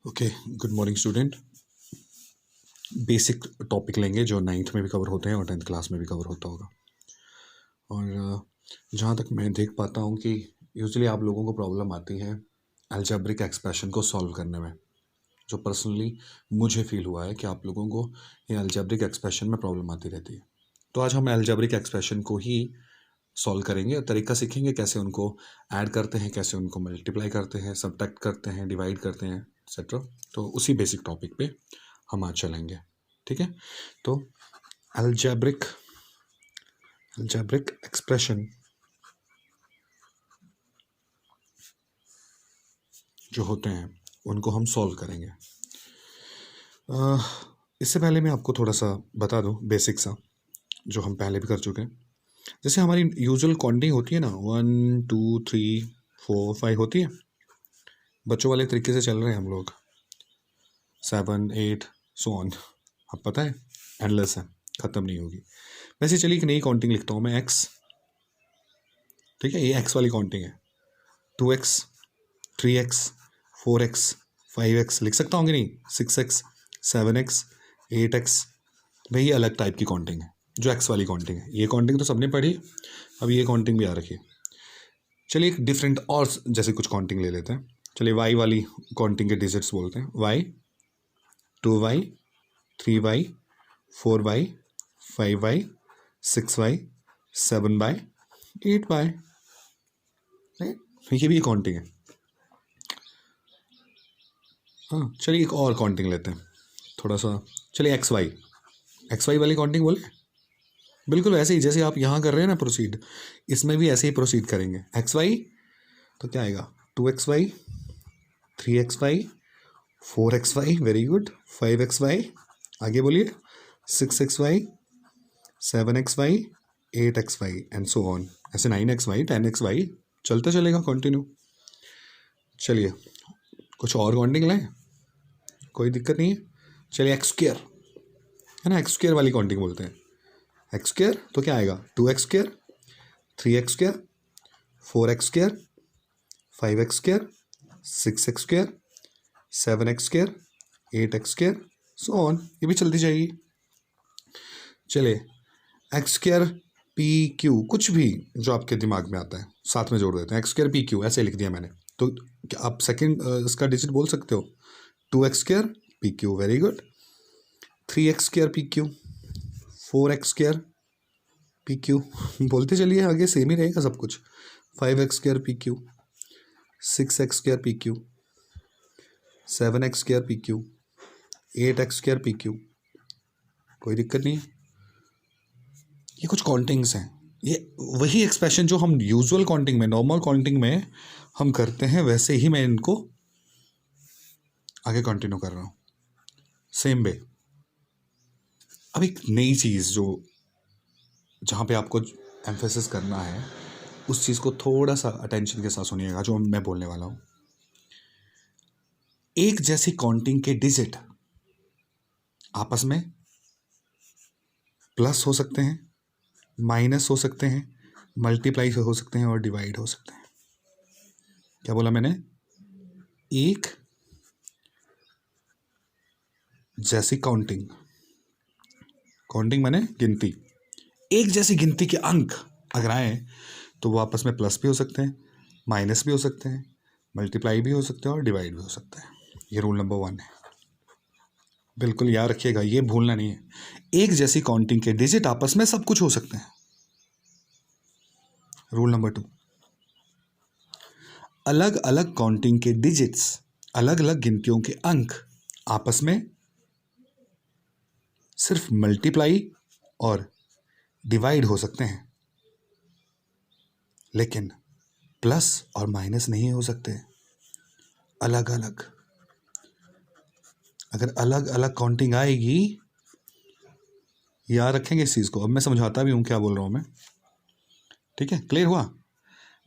Okay, good morning student. Basic topic लेंगे जो ninth में भी कवर होते हैं और टेंथ क्लास में भी कवर होता होगा। और जहाँ तक मैं देख पाता हूँ कि यूजुअली आप लोगों को प्रॉब्लम आती है अलजेब्रिक एक्सप्रेशन को सॉल्व करने में। जो पर्सनली मुझे फील हुआ है कि आप लोगों को ये अलजेब्रिक एक्सप्रेशन में प्रॉब्लम आती रहती है। तो आज हम अलजेब्रिक एक्सप्रेशन को ही सॉल्व करेंगे, तरीका सीखेंगे कैसे उनको ऐड करते हैं, कैसे उनको मल्टीप्लाई करते हैं, सब्ट्रैक्ट करते हैं, डिवाइड करते हैं, एक्सेट्रा। तो उसी बेसिक टॉपिक पे हम आज चलेंगे, ठीक है। तो अलजेब्रिक एक्सप्रेशन जो होते हैं उनको हम सॉल्व करेंगे। इससे पहले मैं आपको थोड़ा सा बता दूं बेसिक सा, जो हम पहले भी कर चुके हैं। जैसे हमारी यूजुअल काउंटिंग होती है ना, 1 2 3 4 5 होती है। बच्चों वाले तरीके से चल रहे हैं हम लोग, 7 8 सो ऑन। अब पता है एंडलेस है, ख़त्म नहीं होगी। वैसे चलिए एक नई काउंटिंग लिखता हूँ मैं, एक्स, ठीक है। ये एक्स वाली काउंटिंग है। 2x 3x 4x 5x लिख सकता हूँ कि नहीं, 6x 7x 8x। भाई ये अलग टाइप की काउंटिंग है जो एक्स वाली काउंटिंग है। ये काउंटिंग तो सबने पढ़ी, अब ये काउंटिंग भी आ रखी है। चलिए एक डिफरेंट और जैसे कुछ काउंटिंग ले लेते हैं। चलिए वाई वाली काउंटिंग के डिजिट्स बोलते हैं। Y 2y 3y 4y 5y 6y 7y 8y। ये भी काउंटिंग है। हाँ चलिए एक और काउंटिंग लेते हैं थोड़ा सा। चलिए एक्स वाई वाली काउंटिंग बोले, बिल्कुल वैसे ही जैसे आप यहाँ कर रहे हैं ना प्रोसीड, इसमें भी ऐसे ही प्रोसीड करेंगे। एक्स वाई तो क्या आएगा, 2xy 3xy 4xy, very good, 5xy, आगे बोलिए 6xy 7xy 8xy and so on. ऐसे 9xy 10xy चलता चलेगा कंटिन्यू। चलिए कुछ और काउंटिंग लें, कोई दिक्कत नहीं है। चलिए एक्स स्क्वायर है ना, एक्स स्क्वायर वाली काउंटिंग बोलते हैं। एक्स स्क्वायर तो क्या आएगा, 2x square 3x square 4x square 5x square 6x square 7x square 8x square so on. ये भी चलती जाएगी। चलिए एक्स स्क्वायर पी क्यू, कुछ भी जो आपके दिमाग में आता है साथ में जोड़ देते हैं। एक्स स्क्वायर पी क्यू ऐसे लिख दिया मैंने, तो क्या आप सेकंड इसका डिजिट बोल सकते हो, 2x square P Q, very good. 3x square P Q 4x square P Q, बोलते चलिए आगे सेम ही रहेगा सब कुछ। 5x square P Q 6x square P Q 7x square P Q 8x square P Q, कोई दिक्कत नहीं है। ये कुछ काउंटिंग्स हैं, ये वही एक्सप्रेशन जो हम यूजुअल काउंटिंग में, नॉर्मल काउंटिंग में हम करते हैं, वैसे ही मैं इनको आगे कंटिन्यू कर रहा हूँ सेम वे। अब एक नई चीज़ जो जहाँ पे आपको एम्फेसिस करना है, उस चीज़ को थोड़ा सा अटेंशन के साथ सुनिएगा जो मैं बोलने वाला हूँ। एक जैसी काउंटिंग के डिजिट आपस में प्लस हो सकते हैं, माइनस हो सकते हैं, मल्टीप्लाई हो सकते हैं और डिवाइड हो सकते हैं। क्या बोला मैंने, एक जैसी काउंटिंग, काउंटिंग माने गिनती, एक जैसी गिनती के अंक अगर आए तो वो आपस में प्लस भी हो सकते हैं, माइनस भी हो सकते हैं, मल्टीप्लाई भी हो सकते हैं और डिवाइड भी हो सकते हैं। ये रूल नंबर 1 है, बिल्कुल याद रखिएगा, ये भूलना नहीं है। एक जैसी काउंटिंग के डिजिट आपस में सब कुछ हो सकते हैं। रूल नंबर 2, अलग अलग काउंटिंग के डिजिट्स, अलग अलग गिनतियों के अंक आपस में सिर्फ मल्टीप्लाई और डिवाइड हो सकते हैं, लेकिन प्लस और माइनस नहीं हो सकते। अलग अलग, अगर अलग अलग काउंटिंग आएगी, याद रखेंगे इस चीज़ को। अब मैं समझाता भी हूँ क्या बोल रहा हूँ मैं, ठीक है, क्लियर हुआ।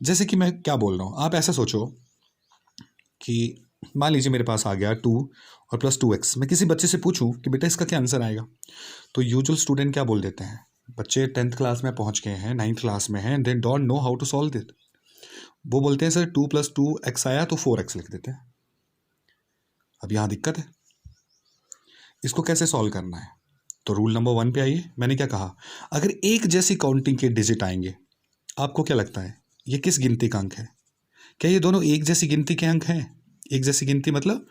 जैसे कि मैं क्या बोल रहा हूँ, आप ऐसा सोचो कि मान लीजिए मेरे पास आ गया 2 और प्लस 2x। मैं किसी बच्चे से पूछूं कि बेटा इसका क्या आंसर आएगा, तो यूजुअल स्टूडेंट क्या बोल देते हैं, बच्चे 10th क्लास में पहुंच गए हैं, 9th क्लास में हैं, they don't know how to solve it. वो बोलते हैं सर 2 + 2x आया तो 4x लिख देते हैं। अब यहाँ दिक्कत है, इसको कैसे सॉल्व करना है? तो रूल नंबर 1 पे आइए। मैंने क्या कहा, अगर एक जैसी काउंटिंग के डिजिट आएंगे, आपको क्या लगता है ये किस गिनती का अंक है? क्या ये दोनों एक जैसी गिनती के अंक हैं? एक जैसी गिनती मतलब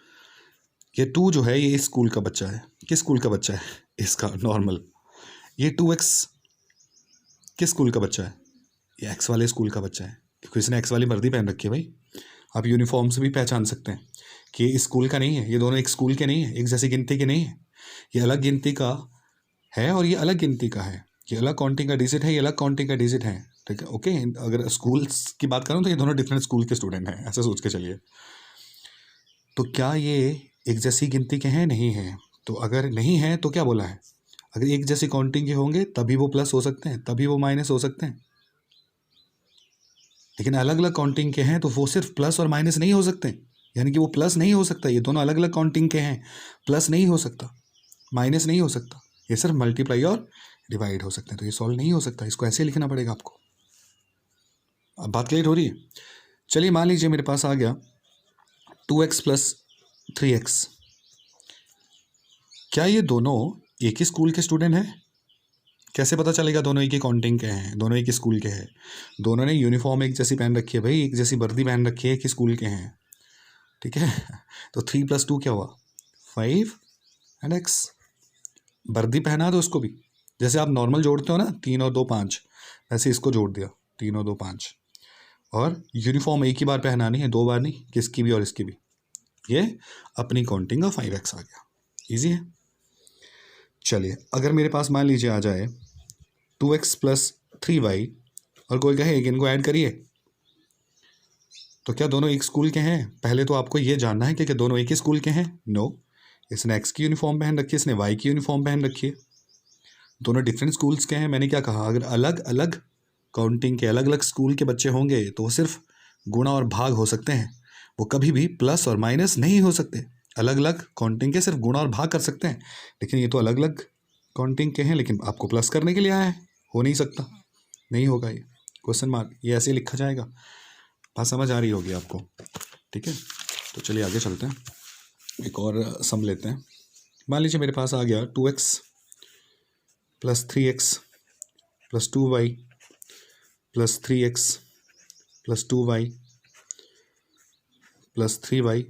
ये 2 जो है ये इस स्कूल का बच्चा है। किस स्कूल का बच्चा है? इसका नॉर्मल। ये 2x किस स्कूल का बच्चा है? ये x वाले स्कूल का बच्चा है, क्योंकि इसने x वाली वर्दी पहन रखी है भाई। आप यूनिफॉर्म से भी पहचान सकते हैं कि इस स्कूल का नहीं है, ये दोनों एक स्कूल के नहीं है, एक जैसी गिनती के नहीं है। ये अलग गिनती का है और ये अलग गिनती का है। ये अलग काउंटिंग का डिजिट है, ये अलग काउंटिंग का डिजिट है। ठीक है, ओके। अगर स्कूल्स की बात करूँ तो ये दोनों डिफरेंट स्कूल के स्टूडेंट हैं, ऐसा सोच के चलिए। तो क्या ये एक जैसी गिनती के हैं? नहीं है। तो अगर नहीं है तो क्या बोला है, अगर एक जैसी काउंटिंग के होंगे तभी वो प्लस हो सकते हैं, तभी वो माइनस हो सकते हैं। लेकिन अलग अलग काउंटिंग के हैं तो वो सिर्फ प्लस और माइनस नहीं हो सकते, यानी कि वो प्लस नहीं हो सकता। ये दोनों अलग अलग काउंटिंग के हैं, प्लस नहीं हो सकता, माइनस नहीं हो सकता, ये सिर्फ मल्टीप्लाई और डिवाइड हो सकते हैं। तो ये सॉल्व नहीं हो सकता, इसको ऐसे लिखना पड़ेगा आपको। अब बात क्लियर हो रही है? चलिए मान लीजिए मेरे पास आ गया 2x प्लस 3x। क्या ये दोनों एक ही स्कूल के स्टूडेंट हैं? कैसे पता चलेगा दोनों एक ही काउंटिंग के हैं, दोनों एक ही स्कूल के हैं? दोनों ने यूनिफॉर्म एक जैसी पहन रखी है भाई, एक जैसी वर्दी पहन रखी है, एक ही स्कूल के हैं। ठीक है। तो 3 + 2 क्या हुआ? 5 एंड x। वर्दी पहना दो उसको भी, जैसे आप नॉर्मल जोड़ते हो ना, 3 और 2 5, वैसे इसको जोड़ दिया, 3 और 2 5। और यूनिफॉर्म एक ही बार पहनानी है, 2 बार नहीं, किसकी भी और इसकी भी। ये अपनी काउंटिंग का 5x आ गया। ईजी है। चलिए अगर मेरे पास मान लीजिए आ जाए 2x + 3y और कोई कहे कि इनको ऐड करिए, तो क्या दोनों एक स्कूल के हैं? पहले तो आपको ये जानना है कि क्या दोनों एक ही स्कूल के हैं। नो, इसने x की यूनिफॉर्म पहन रखी है, इसने y की यूनिफॉर्म पहन रखी है, दोनों डिफरेंट स्कूल्स के हैं। मैंने क्या कहा, अगर अलग अलग काउंटिंग के अलग अलग स्कूल के बच्चे होंगे तो वो सिर्फ गुणा और भाग हो सकते हैं, वो कभी भी प्लस और माइनस नहीं हो सकते। अलग अलग काउंटिंग के सिर्फ गुणा और भाग कर सकते हैं, लेकिन ये तो अलग अलग काउंटिंग के हैं, लेकिन आपको प्लस करने के लिए आया है, हो नहीं सकता, नहीं होगा। ये क्वेश्चन मार्क, ये ऐसे लिखा जाएगा। बात समझ आ रही होगी आपको? ठीक है, तो चलिए आगे चलते हैं, एक और सम लेते हैं। मान लीजिए मेरे पास आ गया 2x + 3x + 2y + 3x + 2y + 3y।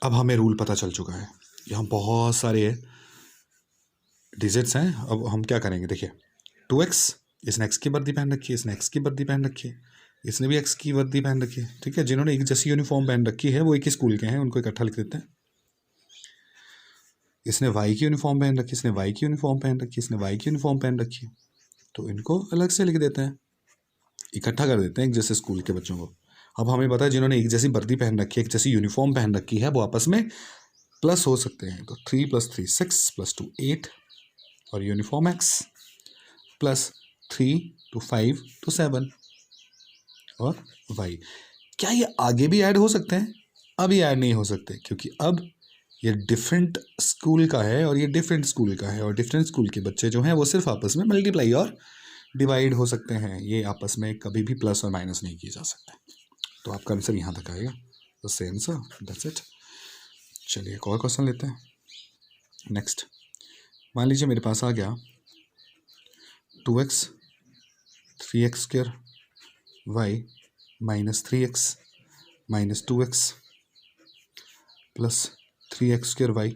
अब हमें रूल पता चल चुका है, यहाँ बहुत सारे डिजिट्स हैं। अब हम क्या करेंगे, देखिए 2x, इसने x की वर्दी पहन रखी है, इसने x की वर्दी पहन रखी है, इसने भी x की वर्दी पहन रखी है। ठीक है, जिन्होंने एक जैसी यूनिफॉर्म पहन रखी है वो एक ही स्कूल के हैं, उनको इकट्ठा लिख देते हैं। इसने y की यूनिफॉर्म पहन रखी है, इसने y की यूनिफॉर्म पहन रखी है, इसने y की यूनिफॉर्म पहन रखी है, तो इनको अलग से लिख देते हैं, इकट्ठा कर देते हैं एक जैसे स्कूल के बच्चों को। अब हमें पता है जिन्होंने एक जैसी वर्दी पहन रखी है, एक जैसी यूनिफॉर्म पहन रखी है, वो आपस में प्लस हो सकते हैं। तो 3 + 3 6 + 2 8 और यूनिफॉर्म x + 3 to 5 to 7 और y। क्या ये आगे भी ऐड हो सकते हैं? अभी ऐड नहीं हो सकते, क्योंकि अब ये डिफरेंट स्कूल का है और ये डिफरेंट स्कूल का है, और डिफरेंट स्कूल के बच्चे जो हैं वो सिर्फ आपस में मल्टीप्लाई और डिवाइड हो सकते हैं, ये आपस में कभी भी प्लस और माइनस नहीं किए जा सकते। तो आपका आंसर यहाँ तक आएगा। तो सेम सर, दैट्स इट। चलिए एक और क्वेश्चन लेते हैं। नेक्स्ट, मान लीजिए मेरे पास आ गया 2x 3x² y - 3x - 2x + 3x² y।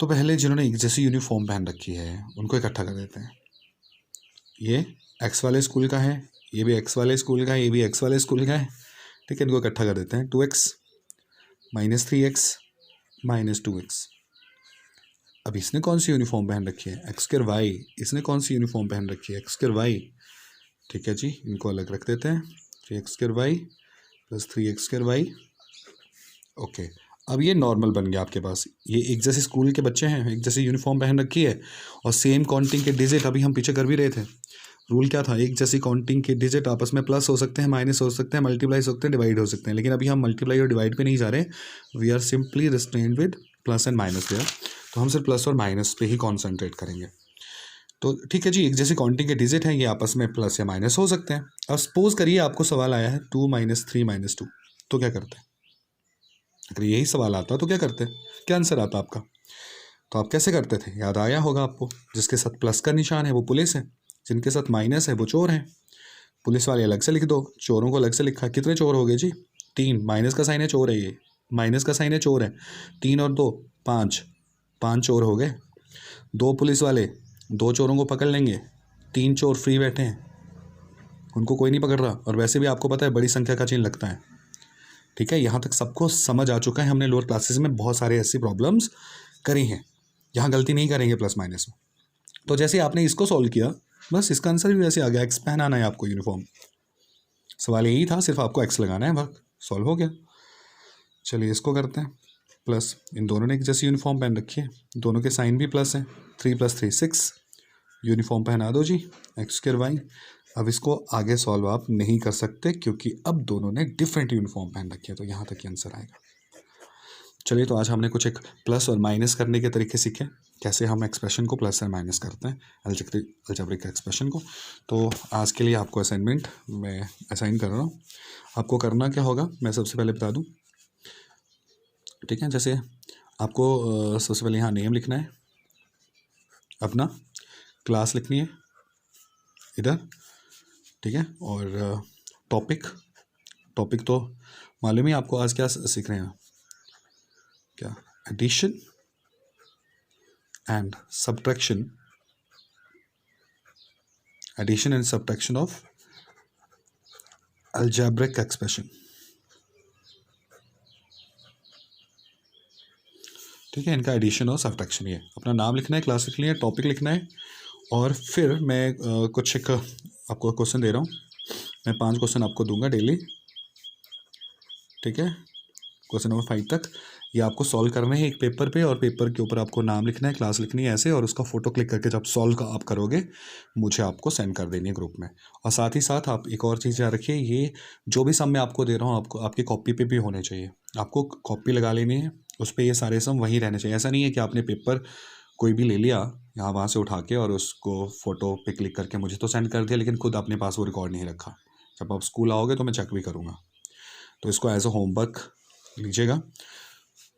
तो पहले जिन्होंने एक जैसी यूनिफॉर्म पहन रखी है उनको इकट्ठा कर देते हैं। ये x वाले स्कूल का है, ये भी x वाले स्कूल का है, ये भी x वाले स्कूल का है। ठीक है, इनको इकट्ठा कर देते हैं। 2x - 3x - 2x। अब इसने कौन सी यूनिफॉर्म पहन रखी है? x² y। इसने कौन सी यूनिफॉर्म पहन रखी है? x² y। ठीक है जी, इनको अलग रख देते हैं। 3x² y + 3x² y। Okay, अब ये नॉर्मल बन गया आपके पास। ये एक जैसे स्कूल के बच्चे हैं, एक जैसी यूनिफॉर्म पहन रखी है और सेम काउंटिंग के डिजिट अभी हम पीछे कर भी रहे थे। रूल क्या था? एक जैसी काउंटिंग के डिजिट आपस में प्लस हो सकते हैं, माइनस हो सकते हैं, मल्टीप्लाई हो सकते हैं, डिवाइड हो सकते हैं। लेकिन अभी हम मल्टीप्लाई और डिवाइड पे नहीं जा रहे, we are simply restrained with plus and minus there. तो हम सिर्फ प्लस और माइनस पे ही कॉन्सेंट्रेट करेंगे। तो ठीक है जी, एक जैसे काउंटिंग के डिजिट हैं, ये आपस में प्लस या माइनस हो सकते हैं। अब सपोज करिए आपको सवाल आया है 2 - 3 - 2, तो क्या करते हैं? अगर यही सवाल आता तो क्या करते हैं? क्या आंसर आता आपका? तो आप कैसे करते थे? याद आया होगा आपको, जिसके साथ प्लस का निशान है वो पुलिस है, जिनके साथ माइनस है वो चोर हैं। पुलिस वाले अलग से लिख दो, चोरों को अलग से लिखा। कितने चोर हो गए जी? 3। माइनस का साइन है, चोर है ये, माइनस का साइन है, चोर है। 3 और 2 5, 5 चोर हो गए। 2 पुलिस वाले 2 चोरों को पकड़ लेंगे, 3 चोर फ्री बैठे हैं, उनको कोई नहीं पकड़ रहा। और वैसे भी आपको पता है बड़ी संख्या का चिन्ह लगता है। ठीक है, यहाँ तक सबको समझ आ चुका है। हमने लोअर क्लासेस में बहुत सारे ऐसी प्रॉब्लम्स करी हैं, यहाँ गलती नहीं करेंगे प्लस माइनस में। तो जैसे आपने इसको सॉल्व किया, बस इसका आंसर भी वैसे आ गया। एक्स पहन आना है आपको यूनिफॉर्म, सवाल यही था, सिर्फ आपको एक्स लगाना है, वर्क सॉल्व हो गया। चलिए इसको करते हैं प्लस। इन दोनों ने एक जैसी यूनिफॉर्म पहन रखी है, दोनों के साइन भी प्लस हैं। 3 + 3 6, यूनिफॉर्म पहना दो जी, x² y। अब इसको आगे सॉल्व आप नहीं कर सकते क्योंकि अब दोनों ने डिफरेंट यूनिफॉर्म पहन रखी है, तो यहाँ तक ही आंसर आएगा। चलिए, तो आज हमने कुछ एक प्लस और माइनस करने के तरीके सीखे, कैसे हम एक्सप्रेशन को प्लस और माइनस करते हैं, अलजेब्रिक एक्सप्रेशन को। तो आज के लिए आपको असाइनमेंट मैं असाइन कर रहा हूँ। आपको करना क्या होगा मैं सबसे पहले बता दूँ, ठीक है। जैसे आपको सबसे पहले यहाँ नेम लिखना है अपना, क्लास लिखनी है इधर, ठीक है। और टॉपिक तो मालूम ही आपको आज क्या सीख रहे हैं, क्या? Addition and subtraction, addition and subtraction of algebraic expression, ठीक है। इनका एडिशन और सब्ट्रैक्शन, ये अपना नाम लिखना है, क्लास लिखनी है, टॉपिक लिखना है। और फिर मैं कुछ एक आपको क्वेश्चन दे रहा हूँ, मैं 5 क्वेश्चन आपको दूंगा डेली, ठीक है। क्वेश्चन नंबर 5 तक ये आपको सॉल्व करने हैं एक पेपर पे, और पेपर के ऊपर आपको नाम लिखना है, क्लास लिखनी है ऐसे, और उसका फोटो क्लिक करके जब सॉल्व आप करोगे मुझे आपको सेंड कर देनी है ग्रुप में। और साथ ही साथ आप एक और चीज़ याद रखिए, ये जो भी सम मैं आपको दे रहा हूँ आपको आपकी कॉपी पे भी होने चाहिए, आपको कॉपी लगा लेनी है, उस पर ये सारे सम वहीं रहने चाहिए। ऐसा नहीं है कि आपने पेपर कोई भी ले लिया यहाँ वहाँ से उठा के और उसको फ़ोटो पे क्लिक करके मुझे तो सेंड कर दिया, लेकिन खुद अपने पास वो रिकॉर्ड नहीं रखा। जब आप स्कूल आओगे तो मैं चेक भी करूँगा, तो इसको एज अ होमवर्क लीजिएगा,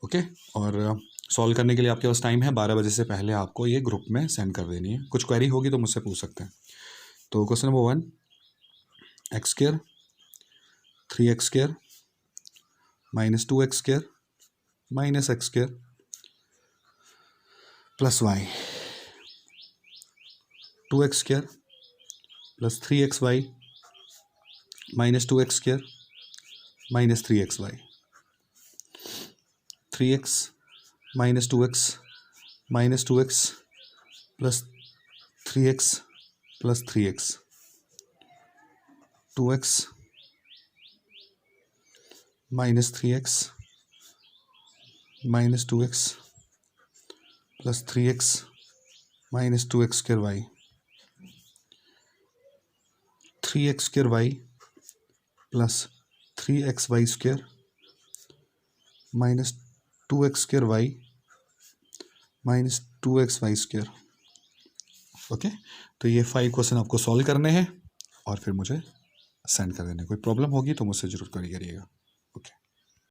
ओके। और सॉल्व करने के लिए आपके पास टाइम है, 12 बजे से पहले आपको ये ग्रुप में सेंड कर देनी है। कुछ क्वेरी होगी तो मुझसे पूछ सकते हैं। तो question number 1, x² 3x² -2x² -x² + y, 2x² + 3xy -2x² -3xy, 3x -2x -2x + 3x + 3x, 2x -3x -2x + 3x -2x² y, 3x² y + 3xy² -2x² y -2xy², okay. तो ये 5 क्वेश्चन आपको सॉल्व करने हैं और फिर मुझे send कर देने। कोई प्रॉब्लम होगी तो मुझसे ज़रूर क्वेरी करिएगा।